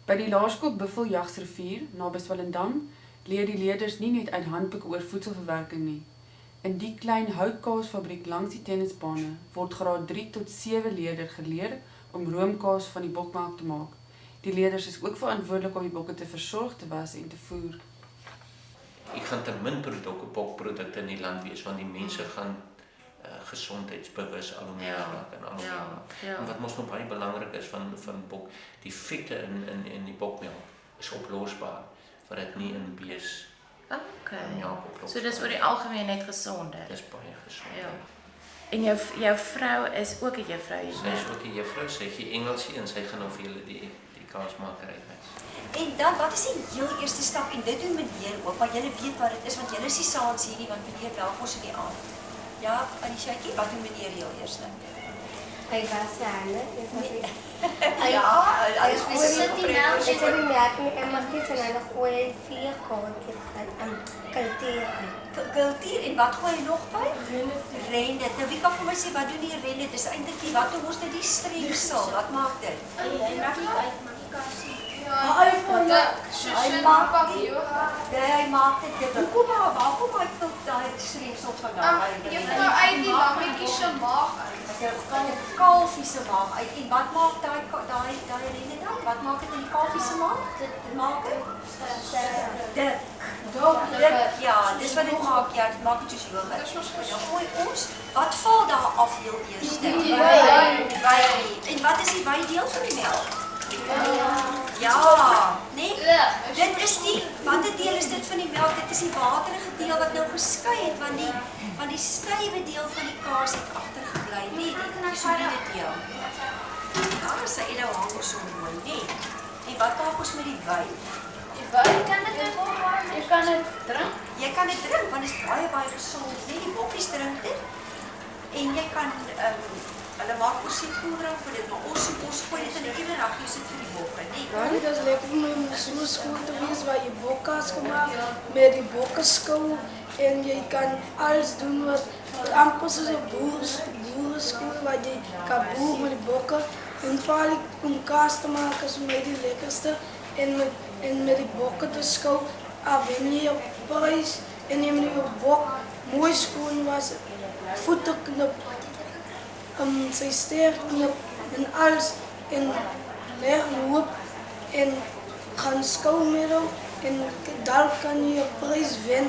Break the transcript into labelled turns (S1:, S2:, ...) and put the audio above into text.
S1: By die laerskool Buffeljagsrivier, naby Swellendam, leer die leerders nie net uit handboeke oor voedselverwerking nie. In die klein houtkaasfabriek langs die tennisbane word graad 3 tot 7 leerders geleer om roomkaas van die bokmelk te maak. Die leerders is ook verantwoordelik om die bokke te versorg, te was en te voer.
S2: Ek gaan te min bokprodukte in die land wees, want die mense gaan gesondheidsbewus al hoe meer raak en al hoe meer raak. En wat ons nog baie belangrik is van bok, die vette in die bokmelk is oplosbaar, wat dit nie in bees melk oplosbaar.
S3: So dis oor die algemeen net gesonder.
S2: Dis baie gesond.
S3: Ja. En jou vrou is ook 'n juffrou hier.
S2: Sy is ook 'n juffrou, sy gee Engelsie en sy gaan nou vir julle die kaasmakery wys.
S4: En dan, wat is die heel eerste stap? En dit doen meneer ook, want julle weet wat dit is, want julle is nie saans hierdie, want meneer bel ons in die aand. Ja, Anishaatjie, wat doen meneer heel eerste?
S5: Hy was hande,
S4: Ja, alles
S5: Hy sit die melk, hy sit die melk in die emmertjies en dan gooi hy 4 kaartjies aan kultuur uit.
S4: Kultuur, en wat gooi jy nog by? Rennet. Nou wie kan vir my sê, wat doen die rennet? Dis eintlik die, wat doen ons dit die strengsel? Wat maak dit?
S5: Hy maak die uitmaak.
S4: Hy maak dit. Waar kom hy tot daai strengsel vandaan?
S6: Juffrou uit die lammetjie se maag uit.
S4: Van 'n kalfie se maag uit. En wat maak daai rennet dan? Wat maak dit in die kalfie se maag? Dit maak dit dik. Ja, dis wat dit maak. Ja, dit maak dit soos yoghurt. Dan gooi ons, wat val daar af heel eers? Wyn. En wat is die wydeel van die melk? Ja, nee. Dit is die, watter deel is dit van die melk? Dit is die waterige deel wat nou geskei het, want die stywe deel van die kaas het agtergebly, nee, die soliede deel. Daar is hy nou hang so mooi, nee. En wat maak ons met die wyn?
S6: Die wyn kan dit jy kan dit drink.
S4: Jy kan dit drink, want dit is baie gesond. Nee, die bokkies drink dit. En jy kan hulle maak ook sietkooldrang vir dit, maar ons gooi dit in 'n kinderraggie sit vir die bokke, nee.
S7: Ja, dit is lekker om in so skool te wees waar jy bokkaas gemaak met die bokkeskou en jy kan alles doen wat amper soos 'n boereskool waar jy kan boer met die bokke. En veral om kaas te maak is vir my die lekkerste en met die bokke te skou, wen jy op prys en jy moet jou bok mooi skoon was, voete knip, sy ster knip en alles en wegloop en gaan skou met hom en dan kan jy 'n prys wen